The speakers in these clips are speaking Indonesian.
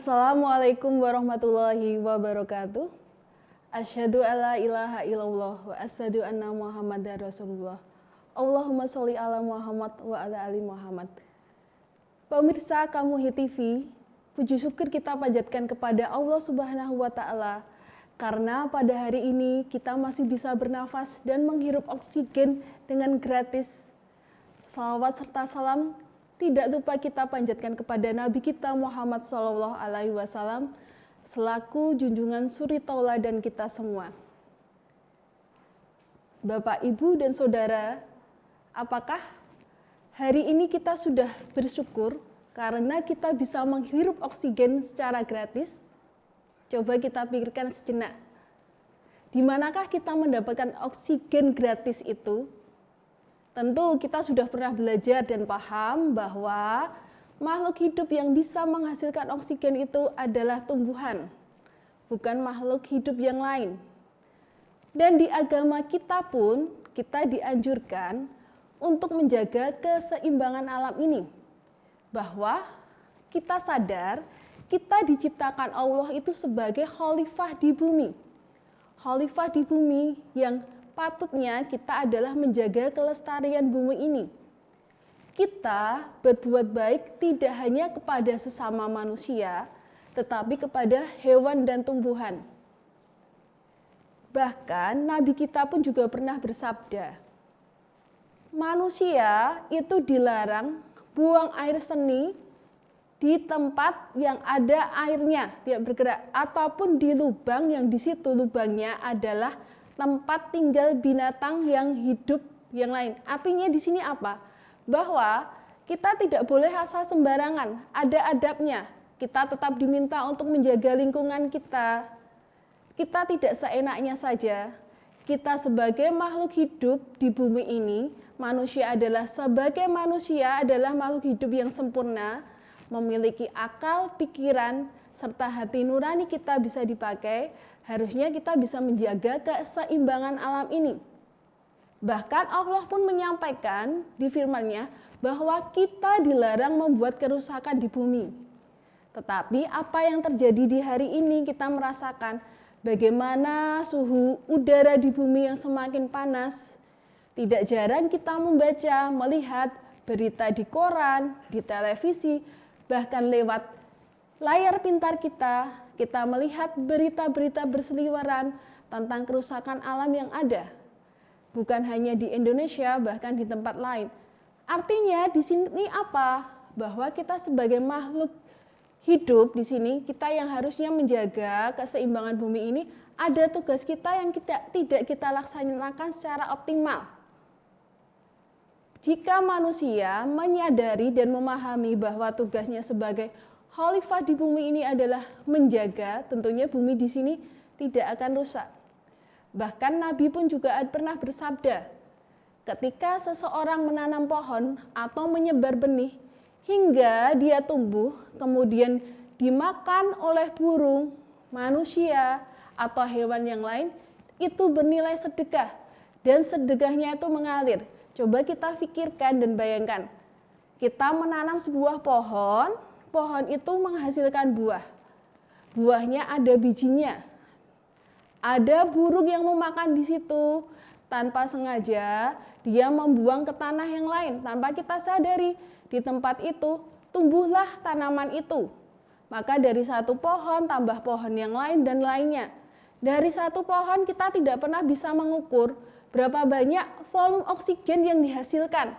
Assalamualaikum warahmatullahi wabarakatuh. Asyhadu alla ilaha illallah wa asyhadu anna Muhammadar Rasulullah. Allahumma sholli ala Muhammad wa ala ali Muhammad. Pemirsa Kamuhi TV, puji syukur kita panjatkan kepada Allah Subhanahu wa taala karena pada hari ini kita masih bisa bernafas dan menghirup oksigen dengan gratis. Salawat serta salam tidak lupa kita panjatkan kepada Nabi kita Muhammad SAW selaku junjungan suri tauladan kita semua. Bapak, Ibu, dan Saudara, apakah hari ini kita sudah bersyukur karena kita bisa menghirup oksigen secara gratis? Coba kita pikirkan sejenak. Di manakah kita mendapatkan oksigen gratis itu? Tentu kita sudah pernah belajar dan paham bahwa makhluk hidup yang bisa menghasilkan oksigen itu adalah tumbuhan, bukan makhluk hidup yang lain. Dan di agama kita pun kita dianjurkan untuk menjaga keseimbangan alam ini. Bahwa kita sadar kita diciptakan Allah itu sebagai khalifah di bumi. Khalifah di bumi yang patutnya kita adalah menjaga kelestarian bumi ini. Kita berbuat baik tidak hanya kepada sesama manusia, tetapi kepada hewan dan tumbuhan. Bahkan Nabi kita pun juga pernah bersabda, manusia itu dilarang buang air seni di tempat yang ada airnya tidak bergerak, ataupun di lubang yang di situ lubangnya adalah tempat tinggal binatang yang hidup yang lain. Artinya di sini apa? Bahwa kita tidak boleh asal sembarangan, ada adabnya. Kita tetap diminta untuk menjaga lingkungan kita. Kita tidak seenaknya saja. Kita sebagai makhluk hidup di bumi ini, manusia adalah makhluk hidup yang sempurna, memiliki akal, pikiran, serta hati nurani kita bisa dipakai. Harusnya kita bisa menjaga keseimbangan alam ini. Bahkan Allah pun menyampaikan di firman-Nya bahwa kita dilarang membuat kerusakan di bumi. Tetapi apa yang terjadi di hari ini kita merasakan bagaimana suhu udara di bumi yang semakin panas. Tidak jarang kita membaca, melihat berita di koran, di televisi, bahkan lewat layar pintar kita melihat berita-berita berseliweran tentang kerusakan alam yang ada. Bukan hanya di Indonesia, bahkan di tempat lain. Artinya di sini apa? Bahwa kita sebagai makhluk hidup di sini, kita yang harusnya menjaga keseimbangan bumi ini, ada tugas kita yang tidak kita laksanakan secara optimal. Jika manusia menyadari dan memahami bahwa tugasnya sebagai khalifah di bumi ini adalah menjaga, tentunya bumi di sini tidak akan rusak. Bahkan Nabi pun juga pernah bersabda, ketika seseorang menanam pohon atau menyebar benih hingga dia tumbuh, kemudian dimakan oleh burung, manusia, atau hewan yang lain, itu bernilai sedekah dan sedekahnya itu mengalir. Coba kita pikirkan dan bayangkan, kita menanam sebuah pohon itu menghasilkan buah. Buahnya ada bijinya. Ada burung yang memakan di situ. Tanpa sengaja, dia membuang ke tanah yang lain. Tanpa kita sadari, di tempat itu tumbuhlah tanaman itu. Maka dari satu pohon, tambah pohon yang lain dan lainnya. Dari satu pohon kita tidak pernah bisa mengukur berapa banyak volume oksigen yang dihasilkan.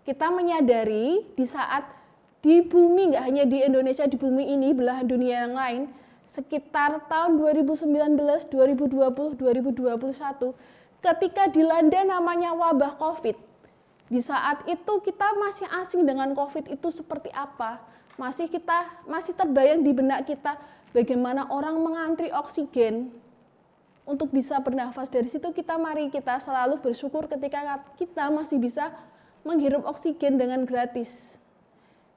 Kita menyadari di saat di bumi, nggak hanya di Indonesia, di bumi ini, belahan dunia yang lain, sekitar tahun 2019, 2020, 2021, ketika dilanda namanya wabah COVID, di saat itu kita masih asing dengan COVID itu seperti apa, masih terbayang di benak kita bagaimana orang mengantri oksigen untuk bisa bernafas. Dari situ mari kita selalu bersyukur ketika kita masih bisa menghirup oksigen dengan gratis.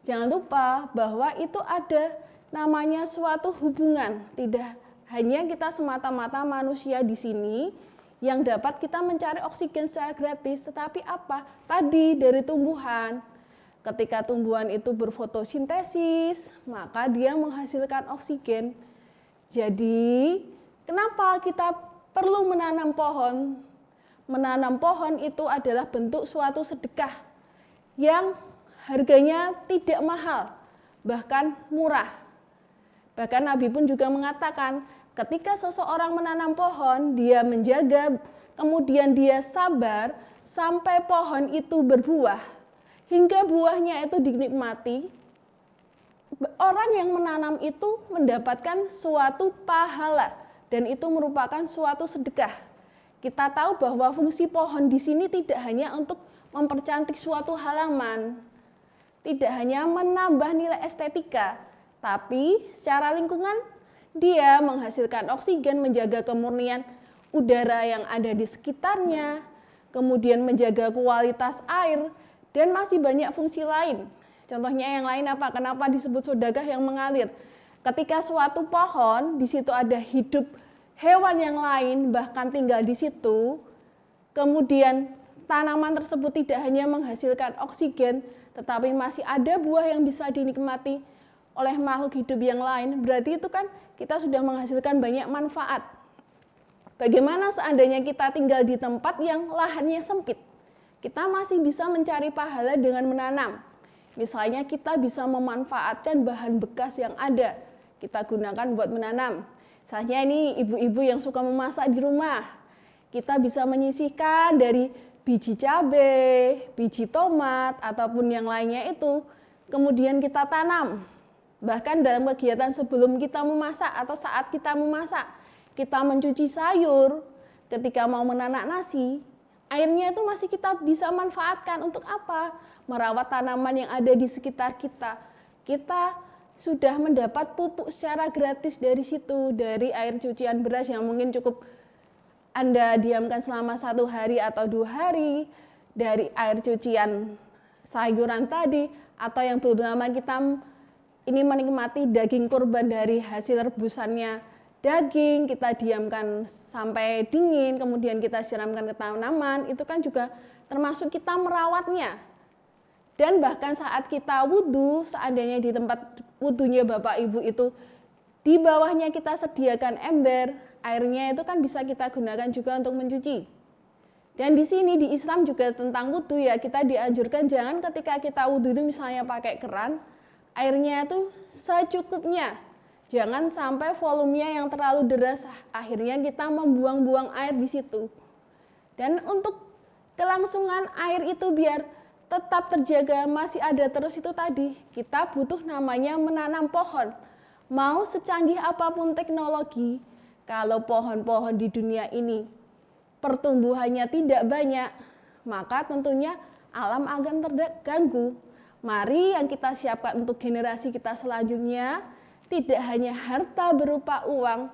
Jangan lupa bahwa itu ada namanya suatu hubungan. Tidak hanya kita semata-mata manusia di sini yang dapat kita mencari oksigen secara gratis, tetapi apa? Tadi dari tumbuhan, Ketika tumbuhan itu berfotosintesis, maka dia menghasilkan oksigen. Jadi, kenapa kita perlu menanam pohon? Menanam pohon itu adalah bentuk suatu sedekah yang harganya tidak mahal, bahkan murah. Bahkan Nabi pun juga mengatakan, ketika seseorang menanam pohon, dia menjaga, kemudian dia sabar sampai pohon itu berbuah, hingga buahnya itu dinikmati, orang yang menanam itu mendapatkan suatu pahala, dan itu merupakan suatu sedekah. Kita tahu bahwa fungsi pohon di sini tidak hanya untuk mempercantik suatu halaman, tidak hanya menambah nilai estetika, tapi secara lingkungan dia menghasilkan oksigen, menjaga kemurnian udara yang ada di sekitarnya, kemudian menjaga kualitas air, dan masih banyak fungsi lain. Contohnya yang lain apa? Kenapa disebut sedekah yang mengalir? Ketika suatu pohon, di situ ada hidup hewan yang lain, bahkan tinggal di situ, kemudian tanaman tersebut tidak hanya menghasilkan oksigen, tetapi masih ada buah yang bisa dinikmati oleh makhluk hidup yang lain, berarti itu kan kita sudah menghasilkan banyak manfaat. Bagaimana seandainya kita tinggal di tempat yang lahannya sempit? Kita masih bisa mencari pahala dengan menanam. Misalnya kita bisa memanfaatkan bahan bekas yang ada, kita gunakan buat menanam. Misalnya ini ibu-ibu yang suka memasak di rumah, kita bisa menyisihkan dari biji cabai, biji tomat, ataupun yang lainnya itu, kemudian kita tanam. Bahkan dalam kegiatan sebelum kita memasak atau saat kita memasak, kita mencuci sayur, ketika mau menanak nasi, airnya itu masih kita bisa manfaatkan untuk apa? Merawat tanaman yang ada di sekitar kita. Kita sudah mendapat pupuk secara gratis dari situ, dari air cucian beras yang mungkin cukup Anda diamkan selama 1 hari atau 2 hari, dari air cucian sayuran tadi, atau yang belum lama kita ini menikmati daging kurban dari hasil rebusannya daging, kita diamkan sampai dingin, kemudian kita siramkan ke tanaman, itu kan juga termasuk kita merawatnya. Dan bahkan saat kita wudhu, seandainya di tempat wudhunya Bapak Ibu itu di bawahnya kita sediakan ember, airnya itu kan bisa kita gunakan juga untuk mencuci. Dan di sini di Islam juga tentang wudhu ya, kita dianjurkan jangan ketika kita wudhu itu misalnya pakai keran, airnya itu secukupnya. Jangan sampai volumenya yang terlalu deras, akhirnya kita membuang-buang air di situ. Dan untuk kelangsungan air itu biar tetap terjaga, masih ada terus itu tadi, kita butuh namanya menanam pohon. Mau secanggih apapun teknologi, kalau pohon-pohon di dunia ini pertumbuhannya tidak banyak, maka tentunya alam akan terganggu. Mari yang kita siapkan untuk generasi kita selanjutnya, tidak hanya harta berupa uang,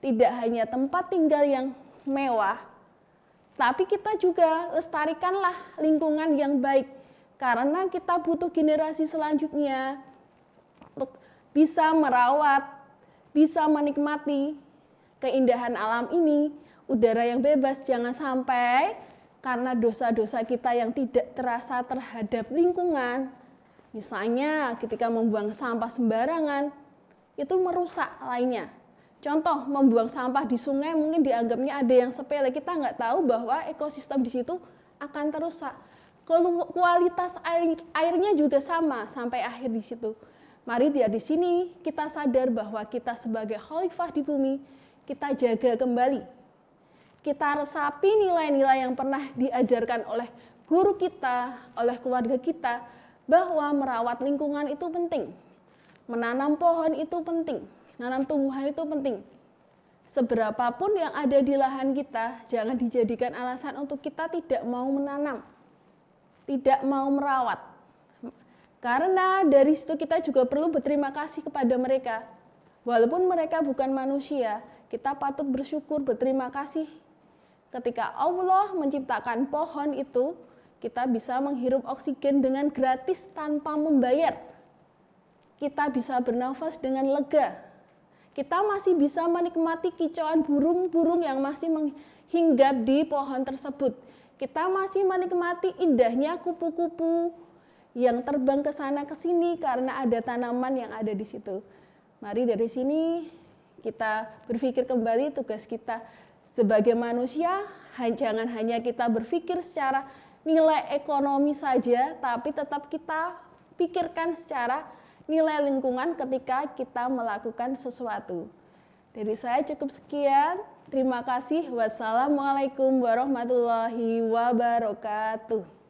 tidak hanya tempat tinggal yang mewah, tapi kita juga lestarikanlah lingkungan yang baik, karena kita butuh generasi selanjutnya untuk bisa merawat, bisa menikmati keindahan alam ini, udara yang bebas. Jangan sampai karena dosa-dosa kita yang tidak terasa terhadap lingkungan, misalnya ketika membuang sampah sembarangan, itu merusak lainnya. Contoh, membuang sampah di sungai mungkin dianggapnya ada yang sepele, kita nggak tahu bahwa ekosistem di situ akan terusak. Kualitas airnya juga sama sampai akhir di situ. Mari di sini kita sadar bahwa kita sebagai khalifah di bumi, kita jaga kembali. Kita resapi nilai-nilai yang pernah diajarkan oleh guru kita, oleh keluarga kita, bahwa merawat lingkungan itu penting. Menanam pohon itu penting, menanam tumbuhan itu penting. Seberapapun yang ada di lahan kita, jangan dijadikan alasan untuk kita tidak mau menanam, tidak mau merawat. Karena dari situ kita juga perlu berterima kasih kepada mereka. Walaupun mereka bukan manusia, kita patut bersyukur, berterima kasih. Ketika Allah menciptakan pohon itu, kita bisa menghirup oksigen dengan gratis tanpa membayar. Kita bisa bernafas dengan lega. Kita masih bisa menikmati kicauan burung-burung yang masih menghinggap di pohon tersebut. Kita masih menikmati indahnya kupu-kupu yang terbang ke sana ke sini karena ada tanaman yang ada di situ. Mari dari sini kita berpikir kembali tugas kita sebagai manusia, jangan hanya kita berpikir secara nilai ekonomi saja, tapi tetap kita pikirkan secara nilai lingkungan ketika kita melakukan sesuatu. Dari saya cukup sekian. Terima kasih. Wassalamualaikum warahmatullahi wabarakatuh.